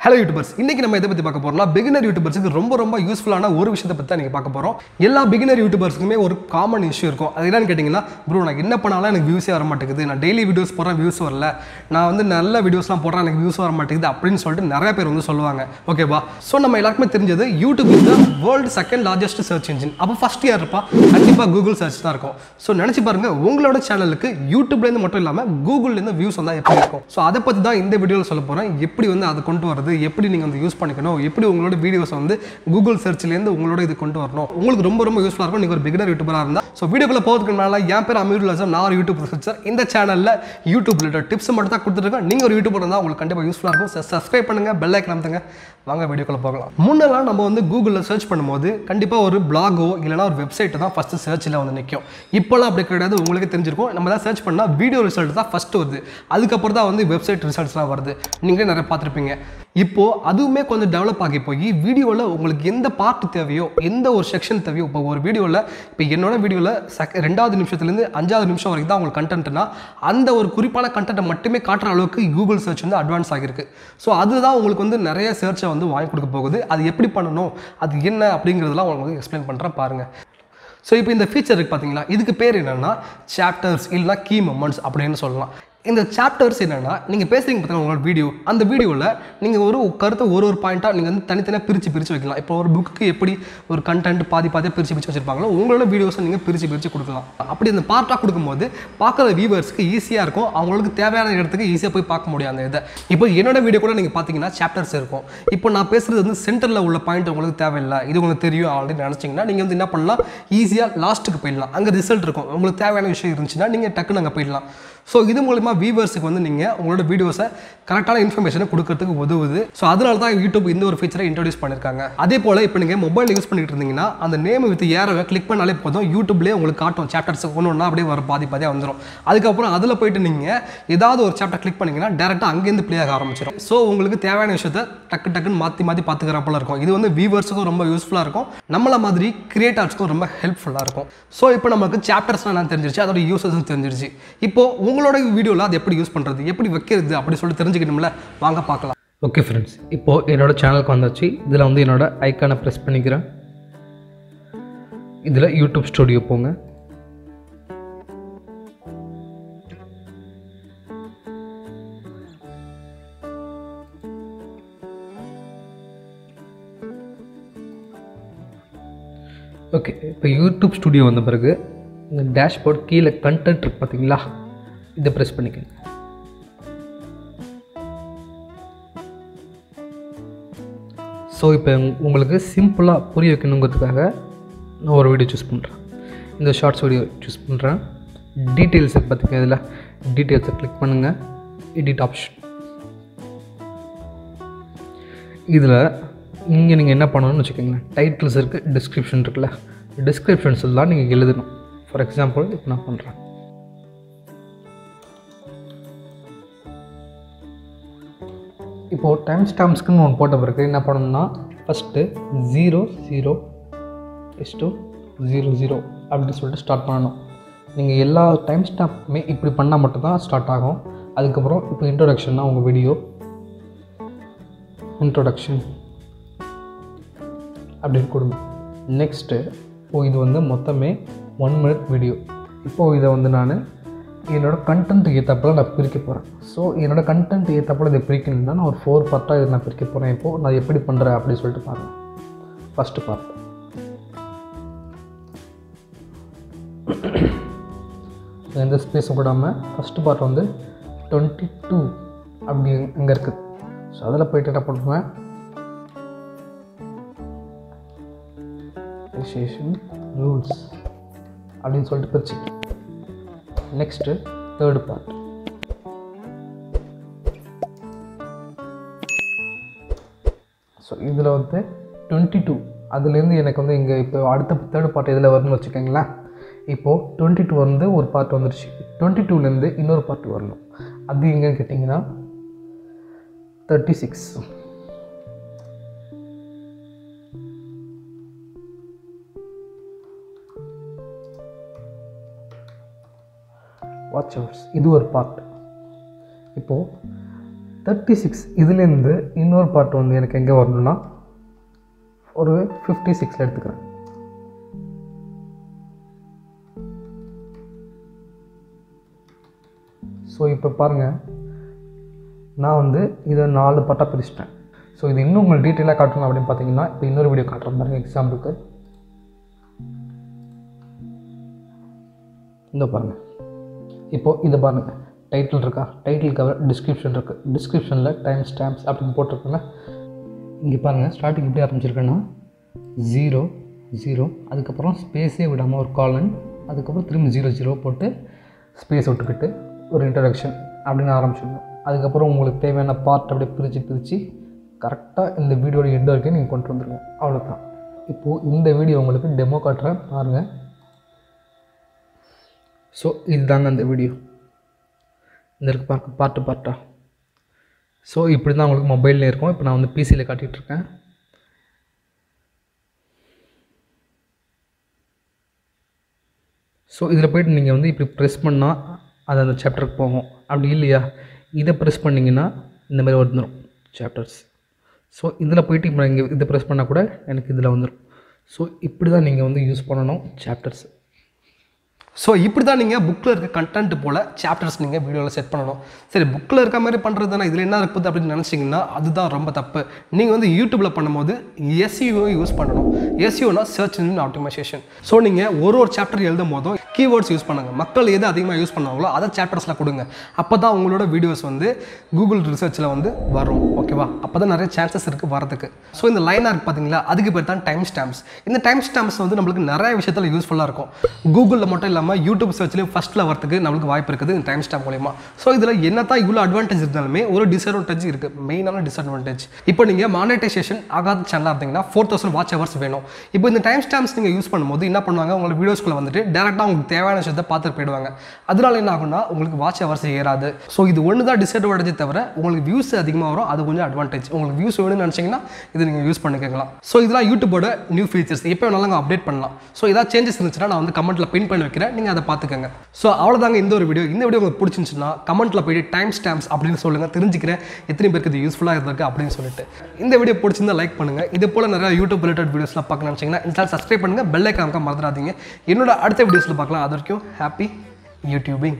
Hello YouTubers, இன்னைக்கு நம்ம எதை பத்தி பார்க்க போறோம்னா beginner YouTubersக்கு ரொம்ப யூஸ்ஃபுல்லான ஒரு விஷயத்தை பத்தி தான் நீங்க பார்க்க போறோம். எல்லா beginner YouTubersக்குமே ஒரு காமன் இஷ்யூ இருக்கும். அது என்னன்னு கேட்டிங்கனா bro நான் என்ன பண்ணாலும் எனக்கு வியூஸே வர மாட்டேங்குது. நான் டெய்லி வீடியோஸ் போடுறேன் வியூஸ் வரல. நான் வந்து நல்ல வீடியோஸ்லாம் போடுறேன் எனக்கு வியூஸ் வர மாட்டேங்குது அப்படினு சொல்லிட்டு நிறைய பேர் வந்து சொல்லுவாங்க. ஓகேவா? சோ நம்ம எல்லாருக்குமே தெரிஞ்சது YouTube is the world second largest search engine. அப்ப ஃபர்ஸ்ட் யார் இருப்பா? கண்டிப்பா Google search தான் இருக்கும். சோ நினைச்சு பாருங்க உங்களோட சேனலுக்கு YouTubeல இருந்து மட்டும் இல்லாம Googleல இருந்து வியூஸ் வந்தா எப்படி இருக்கும்? சோ அத பத்தி தான் இந்த வீடியோல சொல்ல போறேன். எப்படி வந்து அத கொண்டு வரது எப்படி நீங்க வந்து யூஸ் பண்ணிக்கணும் எப்படி உங்களோட வீடியோஸ் வந்து Google சர்ச்ல இருந்து உங்களோட இது கொண்டு வரணும் உங்களுக்கு ரொம்ப யூஸ்ஃபுல்லா இருக்கும் நீங்க ஒரு பிகினர் யூடியூபரா இருந்தா சோ வீடியோக்குள்ள போறதுக்கு முன்னால என் பேர் Amirul Azam நான் ஒரு யூடியூப் ரிசர்ச்சர் இந்த சேனல்ல யூடியூப் ரிலேட்டட் டிப்ஸ் மட்டும் தான் கொடுத்துட்டு இருக்கேன் நீங்க ஒரு யூடியூபர் இருந்தா உங்களுக்கு கண்டிப்பா யூஸ்ஃபுல்லா இருக்கும் சப்ஸ்கிரைப் பண்ணுங்க பெல் ஐகான் அமுத்துங்க வாங்க வீடியோக்குள்ள போகலாம் முன்னெல்லாம் நம்ம வந்து Googleல சர்ச் பண்ணும்போது கண்டிப்பா ஒரு பிளாகோ இல்லனா ஒரு வெப்சைட் தான் ஃபர்ஸ்ட் சர்ச்ல வந்து நிக்கும் இப்போலாம் அப்படி கிடையாது உங்களுக்கு தெரிஞ்சிருக்கும் நம்ம தான் சர்ச் பண்ணா வீடியோ ரிசல்ட் தான் ஃபர்ஸ்ட் வருது அதுக்கு அப்புறம் தான் வந்து வெப்சைட் ரிசல்ட்ஸ்லாம் வருது நீங்களே நிறைய பார்த்திருப்பீங்க இப்போ அதுவுமே கொஞ்சம் டெவலப் ஆகி போய் வீடியோவில் உங்களுக்கு எந்த பார்ட் தேவையோ எந்த ஒரு செக்ஷன் தேவையோ இப்போ ஒரு வீடியோவில் இப்போ என்னோட வீடியோவில் ரெண்டாவது நிமிஷத்துலேருந்து 5வது நிமிஷம் வரைக்கும் தான் உங்களுக்கு கண்டென்ட்னா அந்த ஒரு குறிப்பான கண்டென்ட்டை மட்டுமே காட்டுற அளவுக்கு கூகுள் சர்ச் வந்து அட்வான்ஸ் ஆகிருக்கு ஸோ அதுதான் உங்களுக்கு வந்து நிறைய சர்ச்சை வந்து வாங்கி கொடுக்க போகுது அது எப்படி பண்ணணும் அது என்ன அப்படிங்கிறதுலாம் உங்களுக்கு எக்ஸ்பிளைன் பண்ணுறேன் பாருங்கள் ஸோ இப்போ இந்த ஃபீச்சர் இருக்குது பார்த்தீங்களா இதுக்கு பேர் என்னென்னா சாப்டர்ஸ் இல்லைனா கீ மொமெண்ட்ஸ் அப்படின்னு சொல்லலாம் இந்த சாப்டர்ஸ் என்னன்னா நீங்கள் பேசுகிறீங்க பார்த்தீங்கன்னா உங்களோட வீடியோ அந்த வீடியோவில் நீங்கள் ஒரு கருத்தை ஒரு பாயிண்ட்டாக நீங்கள் வந்து தனித்தனியாக பிரித்து வைக்கலாம் இப்போ ஒரு புக்கு எப்படி ஒரு கண்டென்ட் பாதியாக பிரித்து வச்சுருப்பாங்களோ உங்களோட வீடியோஸை நீங்கள் பிரித்து கொடுக்கலாம் அப்படி அந்த பார்ட்டாக கொடுக்கும்போது பார்க்குற வியூவர்ஸ்க்கு ஈஸியாக இருக்கும் அவங்களுக்கு தேவையான இடத்துக்கு ஈஸியாக போய் பார்க்க முடியும் அந்த இதை இப்போ என்னோட வீடியோ கூட நீங்கள் பார்த்தீங்கன்னா சாப்டர்ஸ் இருக்கும் இப்போ நான் பேசுகிறது வந்து சென்டரில் உள்ள பாயிண்ட் உங்களுக்கு தேவையில்லை இது உங்களுக்கு தெரியும் ஆல்ரெடி நினச்சிங்கன்னா நீங்கள் வந்து என்ன பண்ணலாம் ஈஸியாக லாஸ்ட்டுக்கு போயிடலாம் அங்கே ரிசல்ட் இருக்கும் உங்களுக்கு தேவையான விஷயம் இருந்துச்சுன்னா நீங்கள் டக்குன்னு அங்கே போயிடலாம் ஸோ இது மூலமா வியூவர்ஸுக்கு வந்து நீங்கள் உங்களோட வீடியோஸை கரெக்டான இன்ஃபர்மேஷனை கொடுக்கறதுக்கு உதவுது ஸோ அதனால தான் யூடியூப் இந்த ஒரு ஃபீச்சரை இன்ட்ரோடியூஸ் பண்ணியிருக்காங்க அதே போல் இப்போ நீங்கள் மொபைல் யூஸ் பண்ணிட்டு இருந்தீங்கன்னா அந்த நேம் வித் ஏரவை கிளிக் பண்ணாலே போதும் யூடியூப்லேயே உங்களுக்கு காட்டும் சாப்டர்ஸ் ஒன்று அப்படியே வர பாதியாக வந்துடும் அதுக்கப்புறம் அதில் போயிட்டு நீங்கள் ஏதாவது ஒரு சாப்டர் கிளிக் பண்ணிங்கன்னா டேரெக்டாக அங்கேருந்து ப்ளே ஆக ஆரம்பிச்சிடும் ஸோ உங்களுக்கு தேவையான விஷயத்தை டக்குன்னு மாற்றி பார்த்துக்கிறப்பல இருக்கும் இது வந்து வியூவர்ஸுக்கும் ரொம்ப யூஸ்ஃபுல்லாக இருக்கும் நம்மள மாதிரி கிரியேட்டர்ஸ்க்கும் ரொம்ப ஹெல்ப்ஃபுல்லாக இருக்கும் ஸோ இப்போ நமக்கு சாப்டர்ஸ்லாம் நான் தெரிஞ்சிருச்சு அதோட யூசஸும் தெரிஞ்சிருச்சு இப்போ உங்களோட வீடியோவில் அது எப்படி யூஸ் பண்ணுறது எப்படி வைக்கிறது அப்படி சொல்லி தெரிஞ்சுக்கணும்ல வாங்க பார்க்கலாம் ஓகே ஃப்ரெண்ட்ஸ் இப்போது என்னோடய சேனலுக்கு வந்தாச்சு இதில் வந்து என்னோட ஐக்கானை ப்ரெஸ் பண்ணிக்கிறேன் இதில் யூடியூப் ஸ்டுடியோ போங்க ஓகே இப்போ யூடியூப் ஸ்டுடியோ வந்த பிறகு இந்த டேஷ்போர்ட் கீழே கண்டென்ட் இருக்கு பார்த்தீங்களா இதை ப்ரெஸ் பண்ணிக்கங்க ஸோ இப்போ உங்களுக்கு சிம்பிளாக புரிய வைக்கணுங்கிறதுக்காக நான் ஒரு வீடியோ சூஸ் பண்ணுறேன் இந்த ஷார்ட்ஸ் வீடியோ சூஸ் பண்ணுறேன் டீட்டெயில்ஸ் இருக்கு பார்த்தீங்க இதில் டீட்டெயில்ஸை கிளிக் பண்ணுங்கள் எடிட் ஆப்ஷன் இதில் இங்கே நீங்கள் என்ன பண்ணணும்னு வச்சுக்கோங்களேன் டைட்டில்ஸ் இருக்குது டிஸ்கிரிப்ஷன் இருக்குல்ல டிஸ்கிரிப்ஷன்ஸ் எல்லாம் நீங்கள் எழுதணும் ஃபார் எக்ஸாம்பிள் இப்போ நான் பண்ணுறேன் இப்போது டைம் ஸ்டாம்ப்ஸ்க்குன்னு ஒன்று போட்ட பிறகு என்ன பண்ணணும்னா ஃபஸ்ட்டு 00:00 அப்படின்னு சொல்லிட்டு ஸ்டார்ட் பண்ணணும் நீங்கள் எல்லா டைம் ஸ்டாம்புமே இப்படி பண்ணால் மட்டும்தான் ஸ்டார்ட் ஆகும் அதுக்கப்புறம் இப்போ இன்ட்ரோடக்ஷன்னா உங்கள் வீடியோ இன்ட்ரோடக்ஷன் அப்படின்னு கொடுங்க நெக்ஸ்ட்டு இப்போது இது வந்து மொத்தமே 1 மினிட் வீடியோ இப்போது இதை வந்து நான் என்னோடய கண்டென்ட் ஏற்றப்பல நான் பிரிக்க போகிறேன் ஸோ என்னோடய கண்டென்ட் ஏற்றப்பல இதை பிரிக்கணும்னா நான் ஒரு 4 பார்ட்டாக இதை நான் பிரிக்க போகிறேன் இப்போது நான் எப்படி பண்ணுறேன் அப்படின்னு சொல்லிட்டு பாருங்கள் ஃபஸ்ட்டு பார்ட் எந்த ஸ்பேஸும் கூடாமல் ஃபஸ்ட்டு பார்ட் வந்து 22 அப்படி அங்கே இருக்குது ஸோ அதில் போய்ட்டு என்ன பண்ணுவேன் ரூல்ஸ் அப்படின்னு சொல்லிட்டு பிரிச்சு நெக்ஸ்ட்டு தேர்டு பார்ட் ஸோ இதில் வந்து 22 அதுலேருந்து எனக்கு வந்து இங்கே இப்போ அடுத்த தேர்டு பார்ட் இதில் வரும்னு வச்சுக்கோங்களேன் இப்போது 22 வந்து ஒரு பார்ட் வந்துருச்சு 22லேருந்து இன்னொரு பார்ட் வரணும் அது எங்கன்னு கேட்டிங்கன்னா 36 வாட்ச் ஹவர்ஸ் இது ஒரு பார்ட் இப்போது 36 இதுலேருந்து இன்னொரு பார்ட் வந்து எனக்கு எங்கே வரணும்னா ஒரு 56 எடுத்துக்கிறேன். ஸோ இப்போ பாருங்கள், நான் வந்து இதை 4 பார்ட்டாக பிரிச்சிட்டேன். ஸோ இது இன்னும் உங்களுக்கு டீட்டெயிலாக காட்டணும் அப்படின்னு பார்த்தீங்கன்னா இப்போ இன்னொரு வீடியோ காட்டுறேன் பாருங்கள். எக்ஸாம்பிளுக்கு இந்த பாருங்கள். இப்போது இதை பாருங்கள், டைட்டில் இருக்கா, டைட்டில் கவர், டிஸ்கிரிப்ஷன் இருக்குது. டிஸ்கிரிப்ஷனில் டைம் ஸ்டாம்ப்ஸ் அப்படின்னு போட்டிருக்குங்க. இங்கே பாருங்கள், ஸ்டார்டிங் எப்படி ஆரம்பிச்சிருக்கேன்னா 0 0, அதுக்கப்புறம் ஸ்பேஸே விடாமல் ஒரு காலன், அதுக்கப்புறம் திரும்பி 0 0 போட்டு ஸ்பேஸ் விட்டுக்கிட்டு ஒரு இன்ட்ரடக்ஷன் அப்படின்னு ஆரம்பிச்சிடணும். அதுக்கப்புறம் உங்களுக்கு தேவையான பார்ட் அப்படியே பிரித்து கரெக்டாக இந்த வீடியோட எண்ட் வரைக்கும் நீங்கள் கொண்டு வந்துடுங்க. அவ்வளோதான். இப்போது இந்த வீடியோ உங்களுக்கு டெமோ காட்டுறேன் பாருங்கள். ஸோ இதுதாங்க அந்த வீடியோ. இந்த இருக்கு பார்க்க பார்ட்டாக. ஸோ இப்படி தான் உங்களுக்கு மொபைலில் இருக்கும். இப்போ நான் வந்து பிசியில் காட்டிகிட்ருக்கேன். ஸோ இதில் போய்ட்டு நீங்கள் வந்து இப்படி ப்ரெஸ் பண்ணால் அது அந்த சாப்டருக்கு போகும். அப்படி இல்லையா, இதை ப்ரெஸ் பண்ணிங்கன்னா இந்த மாதிரி வந்துடும் சாப்டர்ஸ். ஸோ இதில் போய்ட்டு இப்போ இங்கே இதை ப்ரெஸ் பண்ணால் கூட எனக்கு இதில் வந்துடும். ஸோ இப்படி தான் நீங்கள் வந்து யூஸ் பண்ணணும் சாப்டர்ஸ். ஸோ இப்படி தான் நீங்கள் புக்கில் இருக்க கண்டென்ட் போல் சாப்டர்ஸ் நீங்கள் வீடியோவில் செட் பண்ணணும். சரி, புக்கில் இருக்க மாதிரி பண்ணுறது தானே, இதில் என்ன இருக்குது அப்படின்னு நினச்சிங்கன்னா அதுதான் ரொம்ப தப்பு. நீங்கள் வந்து யூடியூப்பில் பண்ணும்போது SEO யூஸ் பண்ணணும். SEOனா சர்ச் இன்ஜின் ஆப்டிமைசேஷன். ஸோ நீங்கள் ஒரு சாப்டர் எழுதும் போதும் கீவேர்ட்ஸ் யூஸ் பண்ணுங்கள். மக்கள் எது அதிகமாக யூஸ் பண்ணுவாங்களோ அதை சாப்டர்ஸில் கொடுங்க. அப்போ தான் உங்களோட வீடியோஸ் வந்து கூகுள் ரிசர்ச்சில் வந்து வரும். ஓகேவா? அப்போ தான் நிறைய சான்சஸ் இருக்குது வரதுக்கு. ஸோ இந்த லைனாக இருக்குது பார்த்தீங்களா, அதுக்கு பேர் தான் டைம் ஸ்டாம்ப்ஸ். இந்த டைம் ஸ்டாம்ப்ஸ் வந்து நம்மளுக்கு நிறைய விஷயத்தில் யூஸ்ஃபுல்லாக இருக்கும். கூகுளில் மட்டும் இல்லாமல் யூடியூப் சர்ச்லேயும் ஃபஸ்ட்டில் வரதுக்கு நம்மளுக்கு வாய்ப்பு இருக்குது இந்த டைம் ஸ்டாம்ப் மூலமா. ஸோ இதில் என்ன தான் இவ்வளோ அட்வான்டேஜ் இருந்தாலுமே ஒரு டிஸ்அட்வான்டேஜ் இருக்குது, மெயினான டிஸ்அட்வான்டேஜ். இப்போ நீங்கள் மானிட்டைசேஷன் ஆகாத சேனலாக இருந்தீங்கன்னா 4000 வாட்ச் ஹவர்ஸ் வேணும். இப்போ இந்த டைம் ஸ்டாம்ப்ஸ் நீங்கள் யூஸ் பண்ணும்போது என்ன பண்ணுவாங்க, உங்களோட வீடியோஸ்க்குள்ள வந்துட்டு டேரெக்டாக உங்களுக்கு தேவையான விஷயத்தை பார்த்துட்டு போயிடுவாங்க. அதனால என்ன ஆகும்னா உங்களுக்கு வாட்ச் ஹவர்ஸ் ஏறாது. ஸோ இது ஒன்று தான் டிஸ்அட்வான்டேஜ் தவிர உங்களுக்கு வியூஸ் அதிகமாக வரும். அது கொஞ்சம் அட்வான்டேஜ். உங்களுக்கு வியூஸ் வேணும்னு நினச்சிங்கன்னா இதை நீங்கள் யூஸ் பண்ணிக்கலாம். ஸோ இதெல்லாம் யூடியூபோட நியூ ஃபீச்சர்ஸ். எப்போ வேணாலும் அப்டேட் பண்ணலாம். ஸோ ஏதாவது சேஞ்சஸ் இருந்துச்சுன்னா நான் வந்து கமெண்ட்டில் பின் பண்ணி வைக்கிறேன், நீங்கள் அதை பார்த்துக்கங்க. ஸோ அவ்வளோதாங்க இந்த ஒரு வீடியோ. இந்த வீடியோ உங்களுக்கு பிடிச்சிருந்துச்சுன்னா கமெண்ட்டில் போய்ட்டு டைம் ஸ்டாம்ப்ஸ் அப்படின்னு சொல்லுங்கள். தெரிஞ்சுக்கிறேன் எத்தனை பேருக்கு இது யூஸ்ஃபுல்லாக இருந்திருக்கு அப்படின்னு சொல்லிட்டு. இந்த வீடியோ பிடிச்சிருந்தா லைக் பண்ணுங்கள். இது போல் நிறைய யூடியூப் ரிலேட்டட் வீடியோஸ்லாம் பார்க்க நினச்சிங்கன்னா இந்த சேனல் சப்ஸ்கிரைப் பண்ணுங்கள், பெல் ஐக்கான் மறந்துடாதீங்க. என்னோட அடுத்த வீடியோஸில் பார்க்கலாம். அது வரைக்கும் ஹாப்பி யூடியூபிங்.